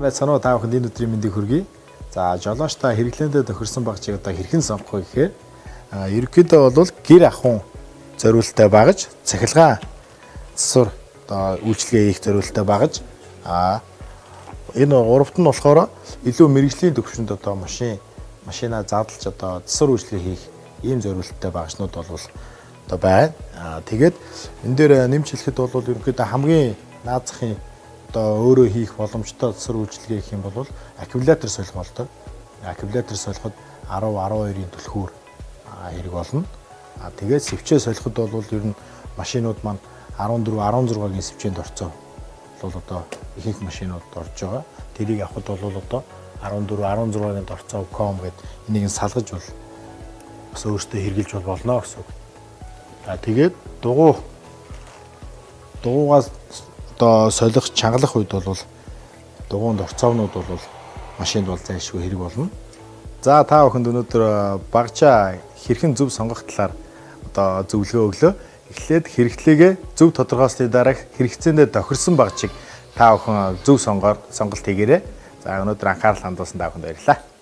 байцгаана уу, та бүхэнд энэ өдрийн мэндийг хүргэе. За жолоочтой хэрэглээндээ тохирсон багцыг одоо хэрхэн сонгох вэ гэхээр ерөнхийдөө бол гэр ахуйн зориулалтаа багаж, цахилгаан засвар одоо үйлчлэгээ хийх зориулалтаа багаж энэ гуравт нь болохоор илүү мэрэгжлийн төвшөнд одоо машина задлж одоо засвар үйлчлэгээ хийх ийм зориулалтаа багажнууд бол одоо байна. Тэгээд энэ дээр нэмж хэлэхэд бол ерөнхийдөө хамгийн наад захын одоо өөрөө хийх боломжтой засвар үйлчлэгээ гэх юм бол аккумулятор солих болдог. Аккумулятор солиход 10-12-ийн түлхүүр хэрэг болно. Тэгээд сэвчээ солиход бол ер нь машинууд маань 14-16-гийн сэвчээнд орцоо бол одоо ихэнх машинууд орж байгаа. Тэрийг авахд бол одоо 14-16-гийн орцоо ком гэдэг энийг салгаж бол бас өөртөө хэрглэж болно гэсэн үг. Тэгээд дугуйгаас одоо солих чангалах үед бол дугуйнд орцоонууд бол машинд бол зайлшгүй хэрэг болно. За та бүхэнд өнөөдөр багжаа хэрхэн зөв сонгох талаар одоо зөвлөгөө өглөө. Эхлээд хэрэгтлээгээ зөв тодорхойлсны дараа хэрэгцээндээ тохирсон багжийг та бүхэн зөв сонголт хийгээрэй. За өнөөдөр анхаарал хандуулсан та бүхэнд баярлалаа.